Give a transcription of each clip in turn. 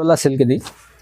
Patola silk ఇది,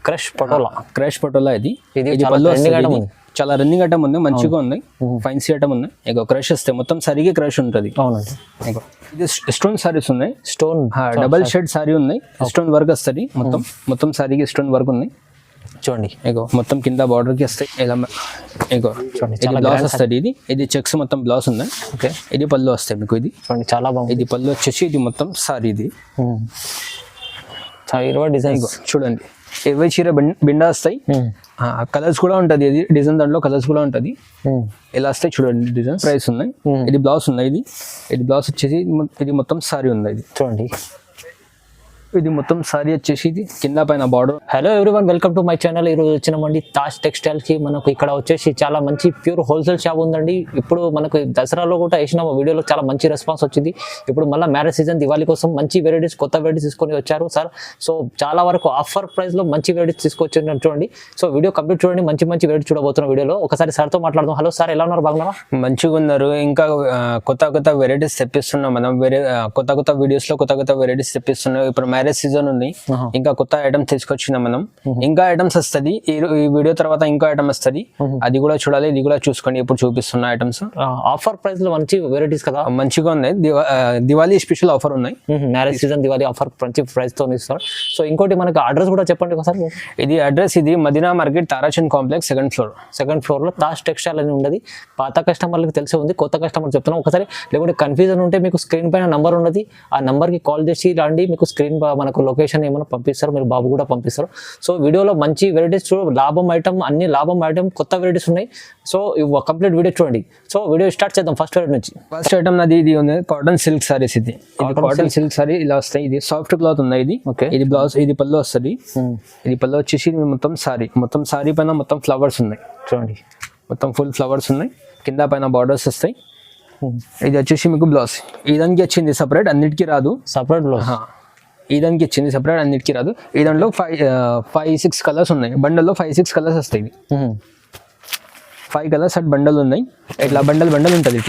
crush patola. Crush patola ఇది ఇది పళ్ళు trending వస్తుంది. item ఇది ఉంది. చాలా రన్నింగ్ ఐటమ్ ఉంది, మంచిగా ఉంది, ఫైన్సీ ఐటమ్ ఉంది. ఇక క్రష్ వస్తే మొత్తం సారీకి క్రష్ ఉంటుంది. అవునండి. ఇగో ఇది స్టోన్ సారీస్ ఉన్నాయి, స్టోన్ డబల్ షేడ్ సారీ ఉన్నాయి, స్టోన్ వర్క్ వస్తుంది. మొత్తం సారీకి స్టోన్ వర్క్ ఉంది. చూడండి ఇగో మొత్తం కింద బార్డర్ కి వస్తాయి ఇలా. ఇగో ఇది బ్లౌజ్ వస్తుంది. ఇది చెక్స్ మొత్తం బ్లౌజ్ ఉంది. ఓకే, ఇది పళ్ళు వస్తాయి మీకు. ఇది చూడండి చాలా బాగుంది. ఇది పళ్ళు వచ్చేసి ఇది మొత్తం సారీ. ఇది చాలా 20 డిజైన్స్ చూడండి. 20 చీర బిండా వస్తాయి. కలర్స్ కూడా ఉంటుంది. ఇది డిజైన్ దాంట్లో కలర్స్ కూడా ఉంటుంది. ఇలా వస్తాయి చూడండి డిజైన్స్. ప్రైస్ ఉన్నాయి. ఇది బ్లౌజ్ ఉన్నాయి. ఇది బ్లౌజ్ వచ్చేసి ఇది మొత్తం సారీ ఉంది. ఇది చూడండి, ఇది మొత్తం సారీ వచ్చేసి ఇది కింద పైన border. Hello everyone, welcome to my channel. ఈరోజు వచ్చినామండి తాజ్ టెక్స్టైల్ కి. మనకు ఇక్కడ వచ్చేసి చాలా మంచి ప్యూర్ హోల్సేల్ షాప్ ఉందండి. ఇప్పుడు మనకు దసరాలో కూడా వేసిన వీడియోలో చాలా మంచి రెస్పాన్స్ వచ్చింది. ఇప్పుడు మళ్ళీ మ్యారేజ్ సీజన్ దివాళీ కోసం మంచి వెరైటీస్, కొత్త వెరైటీస్ తీసుకొని వచ్చారు సార్. సో చాలా వరకు ఆఫర్ ప్రైస్ లో మంచి వెరైటీస్ తీసుకొచ్చారు చూడండి. సో వీడియో కంప్లీట్ చూడండి, మంచి మంచి వెరైటీ చూడబోతున్న వీడియోలో. ఒకసారి సార్తో మాట్లాడదాం. హలో సార్, ఎలా ఉన్నారు? బాగున్నారా? మంచిగా ఉన్నారు. ఇంకా కొత్త వెరైటీస్ తెప్పిస్తున్నాం మనం. వేరే కొత్త వీడియోస్ లో కొత్త వెరైటీస్ తెప్పిస్తున్నాం. ఇప్పుడు మ్యారేజ్ సీజన్ ఉంది, ఇంకా కొత్త ఐటమ్స్ తీసుకొచ్చినాం మనం. ఇంకా ఐటమ్స్ వస్తుంది ఈ వీడియో తర్వాత. ఇంకా ఐటమ్ వస్తుంది, అది కూడా చూడాలి. ఇది కూడా చూసుకోండి. ఇప్పుడు చూపిస్తున్న ఐటమ్స్ ఆఫర్ ప్రైస్ లో మంచి వెరైటీస్ కదా, మంచిగా ఉన్నాయి. దివాళీ స్పెషల్ ఆఫర్ ఉన్నాయి. మ్యారేజ్ సీజన్ దివాళీ ఆఫర్ మంచి ప్రైస్ తో ఇస్తారు. సో ఇంకోటి మనకి అడ్రస్ కూడా చెప్పండి ఒకసారి. ఇది అడ్రస్ ఇది Madina market, Tarachand complex, second floor లో తాజ్ టెక్స్టైల్ అని ఉండదు. పాత కస్టమర్లకు తెలిసి ఉంది, కొత్త కస్టమర్ చెప్తున్నాం ఒకసారి. లేకుంటే కన్ఫ్యూజన్ ఉంటే మీకు స్క్రీన్ పైన నంబర్ ఉన్నది, ఆ నంబర్ కి కాల్ చేసి రండి. మీకు స్క్రీన్ మనకు లొకేషన్ ఏమైనా పంపిస్తారు, మీరు బాబు కూడా పంపిస్తారు. సో వీడియోలో మంచి వెరైటీస్ లాభం ఐటమ్, అన్ని లాభం ఐటమ్, కొత్త వెరైటీస్ ఉన్నాయి. సో కంప్లీట్ వీడియో చూడండి. సో వీడియో స్టార్ట్ చేద్దాం ఫస్ట్ వెరైటీ నుంచి. ఫస్ట్ ఐటమ్ నాది ఇది ఉంది, కాటన్ సిల్క్ సారీస్. ఇది కాటన్ సిల్క్ సారీ ఇలా వస్తాయి. ఇది సాఫ్ట్ క్లాత్ ఉంది. ఇది ఇది బ్లౌజ్, ఇది పళ్ళు వస్తుంది. ఇది పళ్ళు వచ్చేసి మొత్తం సారీ పైన మొత్తం ఫ్లవర్స్ ఉన్నాయి చూడండి. మొత్తం ఫుల్ ఫ్లవర్స్ ఉన్నాయి. కింద పైన బార్డర్స్ వస్తాయి. ఇది వచ్చేసి మీకు బ్లౌజ్. ఈ దానికి వచ్చింది సపరేట్, అన్నిటికీ రాదు. సపరేట్ బ్లౌజ్ ఈ దానికి ఇచ్చింది సపరేట్, అన్నిటికీ రాదు. ఈ దాంట్లో 5-6 కలర్స్ ఉన్నాయి. బండల్లో 5-6 కలర్స్ వస్తాయి. 5 కలర్స్ అట్ బండల్ ఉన్నాయి. ఇట్లా బండల్ ఉంటుంది.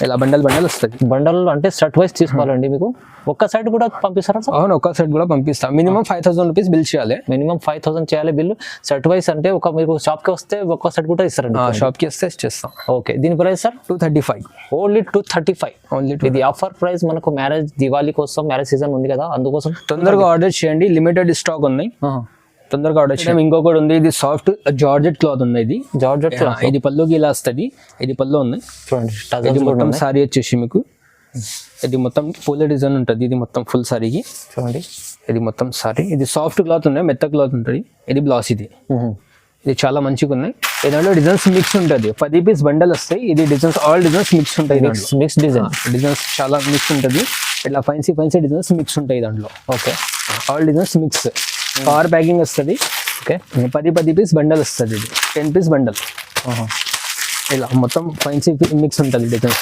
ఇలా బండల్ వస్తుంది. బండల్ అంటే సెట్ వైస్ తీసుకోవాలండి. మీకు ఒక్క సైడ్ కూడా పంపిస్తారా? అవును, ఒక్క సైడ్ కూడా పంపిస్తాం. మినిమం 5,000 రూపీస్ బిల్ చేయాలి. మినిమం 5,000 చేయాలి బిల్. సెట్ వైస్ అంటే మీకు షాప్ కి వస్తే ఒక్క సైడ్ కూడా ఇస్తారండి. షాప్ కి వస్తే చేస్తాం. ఓకే, దీని ప్రైస్ సార్ 235. ఓన్లీ 235. ఇది ఆఫర్ ప్రైస్. మనకు మ్యారేజ్ దివాళీ కోసం, మ్యారేజ్ సీజన్ ఉంది కదా, అందుకోసం తొందరగా ఆర్డర్ చేయండి. లిమిటెడ్ స్టాక్ ఉన్నాయి, తొందరగా ఆర్డర్ చేయండి. ఇంకొకటి ఉంది, ఇది సాఫ్ట్ జార్జెట్ క్లాత్ ఉంది. ఇది జార్జెట్ క్లాత్. ఇది పళ్ళుకి ఇలా వస్తుంది. ఇది పళ్ళు ఉంది చూడండి. ఇది మొత్తం సారీ వచ్చేసి మీకు ఇది మొత్తం పూల డిజైన్ ఉంటుంది. ఇది మొత్తం ఫుల్ సారీకి చూడండి. ఇది మొత్తం సారీ. ఇది సాఫ్ట్ క్లాత్ ఉన్నాయి, మెత్త క్లాత్ ఉంటుంది. ఇది బ్లౌజ్. ఇది చాలా మంచిగా ఉన్నాయి. దాంట్లో డిజైన్స్ మిక్స్ ఉంటుంది. 10 పీస్ బండల్ వస్తాయి. ఇది డిజైన్స్, ఆల్ డిజైన్స్ మిక్స్ ఉంటాయి. మిక్స్ డిజైన్స్ చాలా మిక్స్ ఉంటుంది. ఇట్లా ఫైన్సీ డిజైన్స్ మిక్స్ ఉంటాయి దాంట్లో. Okay, all designs mix. Power packing వస్తుంది. ఓకే, 10 పీస్ బండల్ వస్తుంది. ఇది 10 పీస్ బండల్. ఇలా మొత్తం ఫైన్సీ మిక్స్ ఉంటుంది డిజైన్స్.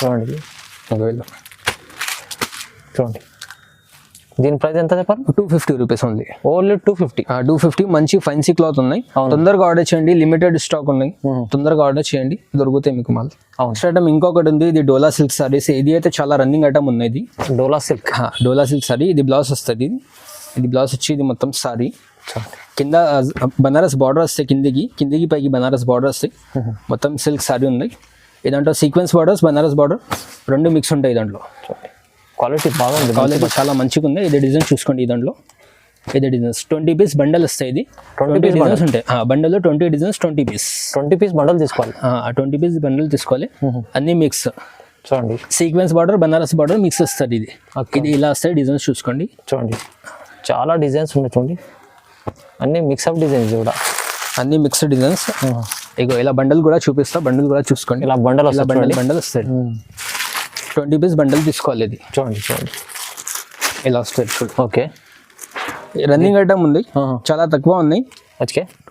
చూడండి, దీని ప్రైస్ ఎంత చెప్పారు? 250 రూపీస్ ఓన్లీ. 250. మంచి ఫైన్సీ క్లాత్ ఉన్నాయి. తొందరగా ఆర్డర్ చేయండి. లిమిటెడ్ స్టాక్ ఉన్నాయి. తొందరగా ఆర్డర్ చేయండి, దొరుకుతాయి మీకు మళ్ళీ. నెక్స్ట్ ఐటమ్ ఇంకొకటి ఉంది. ఇది డోలా సిల్క్ సారీస్. ఇది అయితే చాలా రన్నింగ్ ఐటమ్ ఉన్నాయి. ఇది డోలా సిల్క్ సారీ. ఇది బ్లౌజ్ వస్తుంది. ఇది బ్లౌజ్ వచ్చి ఇది మొత్తం సారీ. కింద బనారస్ బార్డర్ వస్తాయి. కిందికి పైకి బనారస్ బార్డర్ వస్తాయి. మొత్తం సిల్క్ సారీ ఉంది. దాంట్లో సీక్వెన్స్ బార్డర్స్, బనారస్ బార్డర్ రెండు మిక్స్ ఉంటాయి. దాంట్లో క్వాలిటీ బాగుంది. క్వాలిటీ చాలా మంచిగా ఉంది. ఇది డిజైన్ చూసుకోండి. దాంట్లో ఇది డిజైన్స్ 20 పీస్ బండల్ వస్తాయి. ఇది 20 డిజైన్స్ ఉంటాయి. బండల్లో 20 డిజైన్స్, 20 పీస్ బండల్ తీసుకోవాలి. 20 పీస్ బండల్ తీసుకోవాలి. అన్ని మిక్స్ చూడండి. Sequence border, Banaras border mix వస్తుంది. ఇది ఇలా వస్తాయి. డిజైన్స్ చూసుకోండి. చూడండి, చాలా డిజైన్స్ ఉన్నాయి. చూడండి, అన్ని మిక్స్అప్ డిజైన్స్ కూడా, అన్ని మిక్స్డ్ డిజైన్స్. ఇగో ఇలా బండల్ కూడా చూపిస్తా. బండల్ కూడా చూసుకోండి. ఇలా బండల్ వస్తాయి. 20 పీస్ బండల్ తీసుకోవాలి. ఇది చూడండి. ఇలా వస్తుంది. ఓకే, రన్నింగ్ ఐటమ్ ఉంది. చాలా తక్కువ ఉన్నాయి.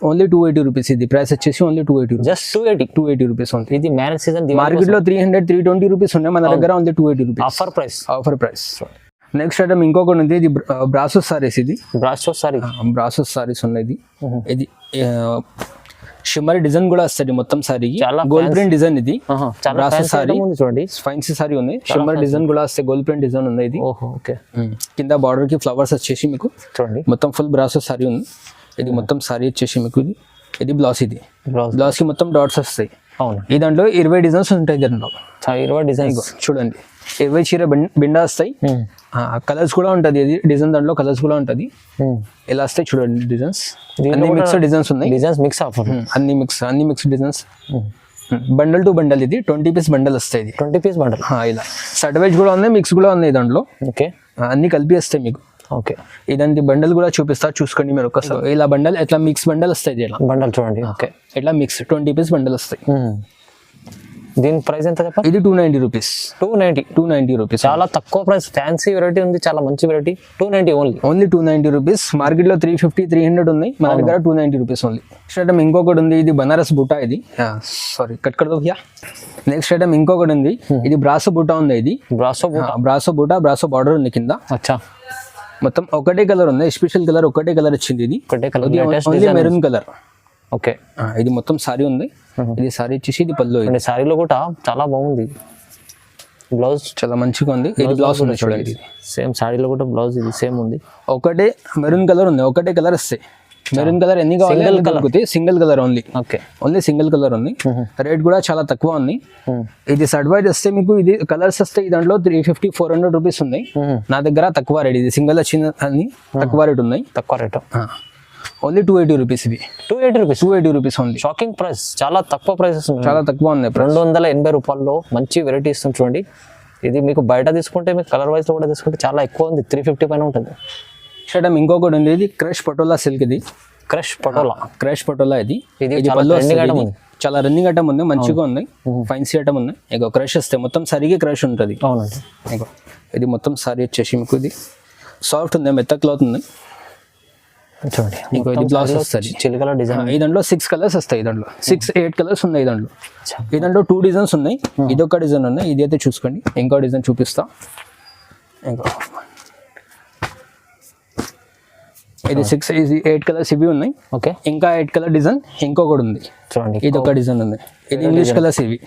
Only 280 rupees. ఇది ప్రైస్ వచ్చేసి ఓన్లీ 280. జస్ట్ 280 రూపీస్ ఉంది. ఇది మ్యారేజ్ సీజన్. మార్కెట్ లో 300-320 రూపీస్ ఉన్నాయి. మన దగ్గర only 280 rupees offer price. Next item ఇంకొకటి ఉంది. ఇది బ్రాసో సారీస్. ఇది బ్రాసో సారీస్ ఉన్నాయి. ఇది షిమ్మర్ డిజైన్ కూడా వస్తుంది మొత్తం సారీ చాలా గోల్డ్ ప్రింట్ డిజైన్ ఇది చాలా బ్రాసో fancy సారీ item ఉంది చూడండి. ఫైన్సీ సారీ ఉంది షిమ్మర్ డిజైన్ కూడా వస్తే గోల్డ్ ప్రింట్ డిజైన్ ఉంది ఇది ఓహో ఓకే కింద బార్డర్ కి ఫ్లవర్స్ వచ్చేసి మీకు చూడండి. మొత్తం ఫుల్ బ్రాసో సారీ ఉంది ఇది మొత్తం సారీ వచ్చేసి మీకు ఇది బ్లౌజ్ ఇది బ్లౌజ్ బ్లౌజ్ కి మొత్తం డాట్స్ వస్తాయి అవును ఈ దాంట్లో 20 డిజైన్స్ ఉంటాయి దాంట్లో 20 డిజైన్స్ చూడండి 20 చీర బిండా వస్తాయి కలర్స్ కూడా ఉంటుంది ఇది డిజైన్ దాంట్లో కలర్స్ కూడా ఉంటుంది ఇలా వస్తాయి చూడండి డిజైన్స్ అన్ని మిక్స్డ్ డిజైన్స్ ఉన్నాయి డిజైన్స్ మిక్స్ ఆఫ్ అన్ని mix designs bundle to bundle ఇది 20 పీస్ బండల్ వస్తాయి ఇది 20 పీస్ బండల్ ఇలా సర్ట్ వైజ్ కూడా ఉన్నాయి మిక్స్ కూడా ఉన్నాయి దాంట్లో ఓకే అన్ని కలిపి వస్తాయి మీకు ఓకే ఇదంతా బండల్ కూడా చూపిస్తా చూసుకోండి మీరు ఒకసారి ఇలా బండల్ ఎట్లా మిక్స్ బండల్ వస్తాయి ఇలా బండల్ చూడండి ఓకే ఇట్లా మిక్స్ 20 పీస్ బండల్ వస్తాయి దీని ప్రైస్ ఎంత చెప్పండి ఇది 290 రూపీస్ 290 రూపీస్ చాలా తక్కువ ప్రైస్ ఫ్యాన్సీ వెరైటీ ఉంది చాలా మంచి వెరైటీ 290 ఓన్లీ 290 రూపీస్ మార్కెట్ లో 350-300 ఉన్నాయి మన దగ్గర 290 రూపీస్ ఓన్లీ నెక్స్ట్ ఐటమ్ ఇంకొకటి ఉంది ఇది బనారస్ బూటా ఇది సారీ కట్ కర్ దో భయ్యా నెక్స్ట్ ఐటమ్ ఇంకొకటి ఉంది ఇది బ్రాసో బూటా ఉంది ఇది బ్రాసో బార్డర్ ఉంది కింద అచ్చా మొత్తం ఒకటే కలర్ ఉంది స్పెషల్ కలర్ ఒకటే కలర్ వచ్చింది ఇది ఒకటే colour only maroon colour okay ఇది మొత్తం సారీ ఉంది ఇది సారీ వచ్చేసి ఇది పళ్ళు ఇది సారీలో కూడా చాలా బాగుంది బ్లౌజ్ చాలా మంచిగా ఉంది ఇది బ్లౌజ్ ఉంది చూడండి సేమ్ సారీలో కూడా బ్లౌజ్ ఇది సేమ్ ఉంది ఒకటే మెరూన్ కలర్ ఉంది ఒకటే కలర్ వస్తాయి మెరూన్ కలర్ ఎన్ని కావాలి దొరుకుతాయి single colour only single colour ఉంది రేట్ కూడా చాలా తక్కువ ఉంది ఇది సర్ట్ వైజ్ వస్తే మీకు ఇది కలర్స్ వస్తాయి దాంట్లో 350-400 రూపీస్ ఉన్నాయి నా దగ్గర తక్కువ రేట్ ఇది సింగిల్ వచ్చింది అని తక్కువ రేట్ ఉన్నాయి తక్కువ రేట్ ఓన్లీ 280 రూపీస్ ఇది 280 రూపీస్ ఓన్లీ షాకింగ్ ప్రైస్ చాలా తక్కువ ప్రైసెస్ చాలా తక్కువ ఉంది 280 రూపాయల్లో మంచి వెరైటీ ఇస్తుంది చూడండి ఇది మీకు బయట తీసుకుంటే మీకు కలర్ వైజ్ లో కూడా తీసుకుంటే చాలా ఎక్కువ ఉంది 350 పైన ఉంటుంది షర్ట్ ఇంకొకటి ఉంది ఇది క్రష్ పటోలా సిల్క్ ఇది క్రష్ పటోలా ఇది చాలా రన్నింగ్ ఐటమ్ ఉంది మంచిగా ఉంది ఫైన్సీ ఐటమ్ ఉంది ఇక క్రష్ వస్తే మొత్తం సరిగా క్రష్ ఉంటుంది అవునండి ఇది మొత్తం సారీ వచ్చేసి మీకు ఇది సాఫ్ట్ ఉంది మెత్త క్లాత్ ఉంది చూడండి ఇంకో ఇది బ్లౌజ్ వస్తుంది చిలుకల డిజైన్ ఈ దాంట్లో 6 కలర్స్ వస్తాయి దాంట్లో 6-8 కలర్స్ ఉన్నాయి దాంట్లో ఈ దాంట్లో 2 డిజైన్స్ ఉన్నాయి ఇదొక డిజైన్ ఉన్నాయి ఇది అయితే చూసుకోండి ఇంకో డిజైన్ చూపిస్తా ఇది 8 కలర్స్ ఇవి ఉన్నాయి ఓకే ఇంకా 8 కలర్ డిజైన్ ఇంకొకటి ఉంది చూడండి ఇది ఒక డిజైన్ ఉంది ఇది ఇంగ్లీష్ కలర్స్ ఇవి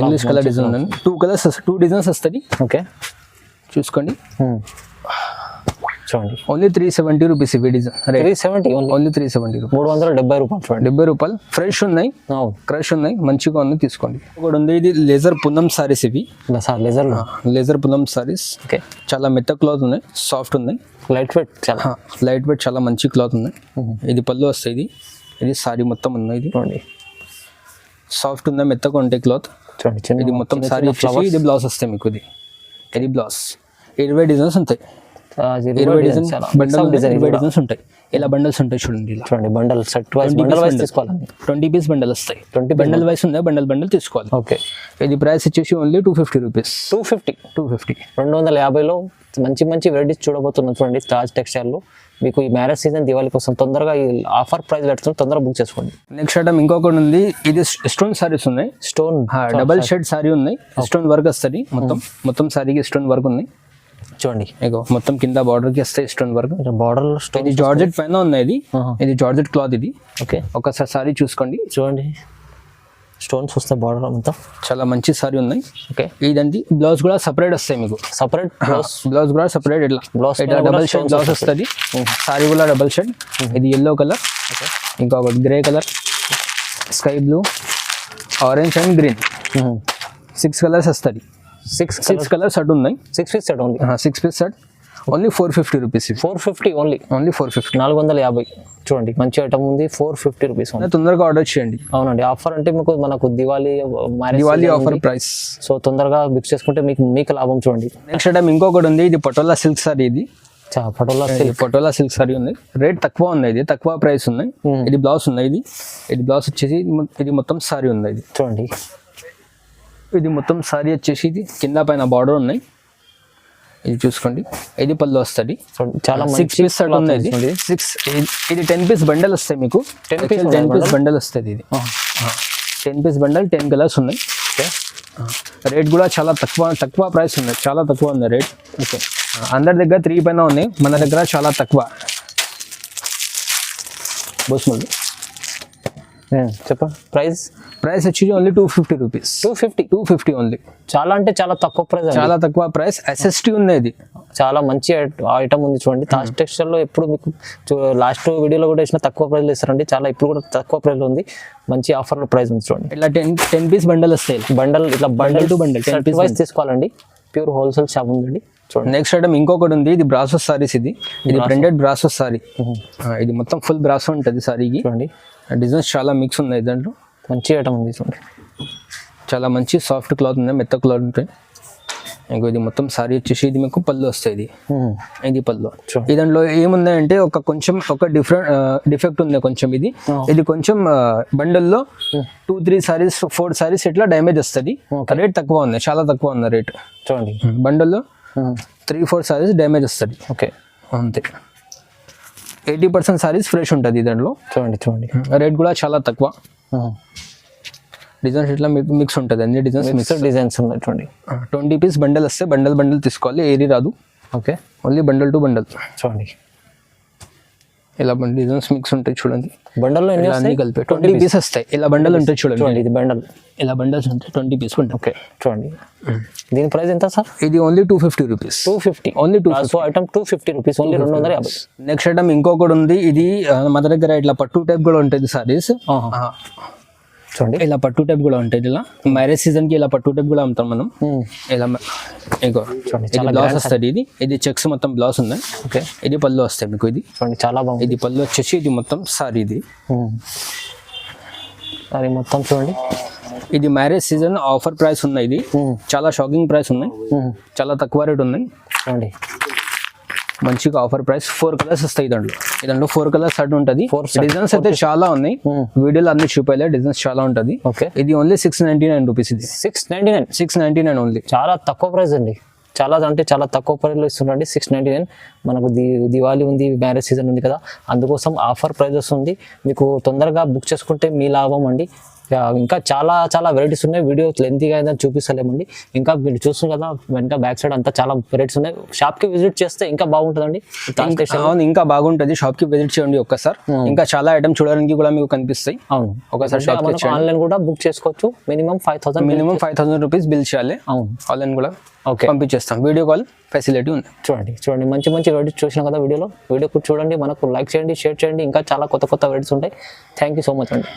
ఇంగ్లీష్ కలర్ డిజైన్ ఉంది 2 డిజైన్స్ వస్తుంది ఓకే చూసుకోండి చూడండి ఓన్లీ 370 రూపీస్ ఇవి డిజైన్ 370 ఓన్లీ 370 370 రూపాయలు చూడండి 70 రూపాయలు ఫ్రెష్ ఉన్నాయి క్రష్ ఉన్నాయి మంచిగా ఉంది తీసుకోండి ఒకటి ఉంది ఇది లేజర్ పున్నం సారీస్ ఇవి లేజర్ పున్నం సారీస్ ఓకే చాలా మెత్త క్లాత్ ఉన్నాయి సాఫ్ట్ ఉన్నాయి లైట్ వెయిట్ చాలా మంచి క్లాత్ ఉన్నాయి ఇది పళ్ళు వస్తాయి ఇది సారీ మొత్తం ఉన్నాయి ఇది సాఫ్ట్ ఉంది మెత్తగా ఉంటాయి క్లాత్ చూడండి ఇది మొత్తం సారీ వచ్చేసి ఇది బ్లౌజ్ వస్తాయి మీకు ఇది బ్లౌజ్ 20 డిజైన్స్ ఉంటాయి 20 డిజైన్స్ ఉంటాయి ఇలా బండల్స్ ఉంటాయి చూడండి బండల్ సెట్ వైస్ తీసుకోవాలి 20 పీస్ బండల్ వస్తాయి 20 బండల్ వైస్ ఉంది బండల్ తీసుకోవాలి ఓకే ఇది ప్రైస్ వచ్చేసి ఓన్లీ 250 రూపీస్ 250లో మంచి వెరైటీస్ చూడబోతున్నాం చూడండి తాజ్ టెక్స్టైల్ లో మీకు ఈ మ్యారేజ్ సీజన్ దివాళీ కోసం తొందరగా ఈ ఆఫర్ ప్రైస్ పెడుతుంది తొందరగా బుక్ చేసుకోండి నెక్స్ట్ ఐటమ్ ఇంకొకటి ఉంది ఇది స్టోన్ సారీస్ ఉన్నాయి డబల్ షేడ్ సారీ ఉన్నాయి స్టోన్ వర్క్ వస్తుంది మొత్తం సారీకి స్టోన్ వర్క్ ఉన్నాయి చూడండి మొత్తం కింద బార్డర్ కి వస్తాయి స్టోన్ వర్క్ బార్డర్ ఇది జార్జెట్ పైన ఉన్నాయి ఇది జార్జెట్ క్లాత్ ఇది ఓకే ఒకసారి సారీ చూసుకోండి చూడండి స్టోన్స్ వస్తాయి బార్డర్ అంతా చాలా మంచి సారీ ఉన్నాయి ఓకే ఇదండి బ్లౌజ్ కూడా సపరేట్ వస్తాయి మీకు బ్లౌజ్ కూడా సపరేట్ ఇట్లా డబల్ షేడ్ బ్లౌజ్ వస్తుంది సారీ కూడా డబల్ షేడ్ ఇది ఎల్లో కలర్ ఇంకొకటి grey colour sky blue orange and green 6 colours వస్తుంది 6 కలర్స్ సెట్ ఉన్నాయి 6 piece set only 6 piece set only 450 rupees 450 only 450 450 చూడండి మంచి ఐటమ్ ఉంది 450 రూపీస్ తొందరగా ఆర్డర్ చేయండి అవునండి ఆఫర్ అంటే మనకు దివాళీ ఆఫర్ ప్రైస్ సో తొందరగా బుక్ చేసుకుంటే మీకు లాభం చూడండి నెక్స్ట్ ఐటమ్ ఇంకొకటి ఉంది ఇది పటోలా సిల్క్ సారీ ఇది పటోలా సిల్క్ సారీ ఉంది రేట్ తక్కువ ఉంది ఇది తక్కువ ప్రైస్ ఉన్నాయి ఇది బ్లౌజ్ ఉంది ఇది బ్లౌజ్ వచ్చేసి ఇది మొత్తం సారీ ఉంది ఇది చూడండి ఇది మొత్తం సారీ వచ్చేసి ఇది కింద పైన బార్డర్ ఉన్నాయి ఇది చూసుకోండి ఇది పళ్ళు వస్తుంది చాలా 6 పీస్ సెట్ ఉంది ఇది 10 పీస్ బండల్ వస్తాయి మీకు 10 పీస్ బండల్ వస్తుంది ఇది 10 పీస్ బండల్ 10 కలర్స్ ఉన్నాయి రేట్ కూడా చాలా తక్కువ ప్రైస్ ఉంది చాలా తక్కువ ఉంది రేట్ ఓకే అందరి దగ్గర 3 పైన ఉన్నాయి మన దగ్గర చాలా తక్కువ బోస్మల్. చెప్పండి ప్రైస్. ప్రైస్ వచ్చి ఓన్లీ 250 రూపీస్. 250 ఓన్లీ. చాలా అంటే చాలా తక్కువ ప్రైస్, చాలా తక్కువ ప్రైస్. SST ఉంది ఇది, చాలా మంచి ఐటమ్ ఉంది చూడండి. తాజ్ టెక్స్టైల్ లో ఎప్పుడు మీకు లాస్ట్ వీడియోలో కూడా వేసిన తక్కువ ప్రైస్ ఇస్తారండి. చాలా ఇప్పుడు కూడా తక్కువ ప్రైస్ ఉంది, మంచి ఆఫర్ ప్రైస్ ఉంది చూడండి. ఇలా 10 పీస్ బండల్ వస్తాయి. బండల్ ఇట్లా bundle to bundle 10 piece wise తీసుకోవాలండి. ప్యూర్ హోల్సేల్ షాప్ ఉందండి చూడండి. నెక్స్ట్ ఐటమ్ ఇంకొకటి ఉంది, ఇది బ్రాసో సారీస్. ఇది ప్రింటెడ్ బ్రాసో సారీ. ఇది మొత్తం ఫుల్ బ్రాసో ఉంటుంది సారీకి చూడండి. డిజైన్స్ చాలా మిక్స్ ఉన్నాయి దాంట్లో. మంచి ఐటమ్ ఉంది చూడండి. చాలా మంచి సాఫ్ట్ క్లాత్ ఉంది, మెత్త క్లాత్ ఉంటాయి. ఇంకో ఇది మొత్తం సారీ వచ్చేసి ఇది మీకు పళ్ళు వస్తాయి. ఇది పళ్ళు. ఈ దాంట్లో ఏముందంటే ఒక డిఫెక్ట్ ఉంది కొంచెం. ఇది కొంచెం బండల్లో 2-3 సారీస్ 4 సారీస్ ఇట్లా డ్యామేజ్ వస్తుంది. రేట్ తక్కువ ఉంది, చాలా తక్కువ ఉంది రేట్ చూడండి. బండల్లో 3-4 సారీస్ డ్యామేజ్ వస్తుంది. ఓకే అంతే. 80% సారీస్ ఫ్రెష్ ఉంటుంది దాంట్లో. చూడండి. రేట్ కూడా చాలా తక్కువ. డిజైన్స్ ఇట్లా మిక్స్ ఉంటుంది, అన్ని డిజైన్స్ ఉన్నాయి చూడండి. 20 పీస్ బండల్ వస్తే బండల్ తీసుకోవాలి, ఏది రాదు. Okay, only bundle to bundle చూడండి. ఇలా డిజైన్స్ మిక్స్ ఉంటాయి చూడండి. బండల్లో అన్ని కలిపి 20 పీస్ వస్తాయి. ఇలా బండల్ ఉంటాయి చూడండి. ఇది బండల్, ఇలా బండల్స్ ఉంటాయి 20 పీస్ ఉంటాయి. ఓకే చూడండి. దీని ప్రైస్ ఎంత సార్? ఇది only 250 rupees. 250 only 250 item 250 rupees, only 250. Next item ఇంకొకటి ఉంది. ఇది మన దగ్గర ఇట్లా పట్టు టైప్ కూడా ఉంటుంది సారీస్ చూడండి. ఇలా పట్టు టైప్ కూడా ఉంటాయి. ఇలా మ్యారేజ్ సీజన్ కి ఇలా పట్టు టైప్ కూడా అమ్ముతాం మనం. ఇలా బ్లౌజ్ వస్తుంది. ఇది చెక్స్ మొత్తం బ్లౌజ్ ఉంది. ఓకే, ఇది పళ్ళు వస్తాయి మీకు. ఇది చూడండి చాలా బాగుంది. ఇది పళ్ళు వచ్చేసి ఇది మొత్తం సారీ. అది మొత్తం చూడండి. ఇది మ్యారేజ్ సీజన్ ఆఫర్ ప్రైస్ ఉన్నాయి. ఇది చాలా షాకింగ్ ప్రైస్ ఉన్నాయి, చాలా తక్కువ రేట్ ఉన్నాయి చూడండి. మంచిగా ఆఫర్ ప్రైస్. 4 కలర్స్ వస్తాయి దాంట్లో 4 కలర్స్ షర్ట్ ఉంటుంది. డిజైన్స్ అయితే చాలా ఉన్నాయి, వీడియోలో అన్ని చూపాలి. డిజైన్స్ చాలా ఉంటుంది. ఓకే, ఇది ఓన్లీ 699 రూపీస్. ఇది 699 ఓన్లీ. చాలా తక్కువ ప్రైస్ అండి. చాలా అంటే చాలా తక్కువ ప్రైస్లో ఇస్తున్నారండి. 699. మనకు దివాళీ ఉంది, మ్యారేజ్ సీజన్ ఉంది కదా, అందుకోసం ఆఫర్ ప్రైజెస్ ఉంది. మీకు తొందరగా బుక్ చేసుకుంటే మీ లాభం అండి. ఇంకా చాలా చాలా వెరైటీస్ ఉన్నాయి. వీడియో లెంతీగా అయితే చూపిస్తలేమండి. ఇంకా మీరు చూస్తున్నారు కదా వెనక బ్యాక్ సైడ్ అంతా చాలా వెరైటీస్ ఉన్నాయి. షాప్ కి విజిట్ చేస్తే ఇంకా బాగుంటుందండి. ఇంకా బాగుంటుంది. షాప్ కి విజిట్ చేయండి ఒక్కసారి. ఇంకా చాలా ఐటమ్ చూడడానికి కూడా మీకు కనిపిస్తాయి. అవును, ఒకసారి ఆన్లైన్ కూడా బుక్ చేసుకోవచ్చు. మినిమం 5,000 రూపీస్ బిల్ చేయాలి. అవును, ఆన్లైన్ కూడా ఓకే పంపించేస్తాం. వీడియో కాల్ ఫెసిలిటీ ఉంది. చూడండి మంచి వెరైటీస్ చూసినాం కదా వీడియో చూడండి. మనకు లైక్ చేయండి, షేర్ చేయండి. ఇంకా చాలా కొత్త వెరైటీస్ ఉంటాయి. థ్యాంక్ యూ సో మచ్ అండి.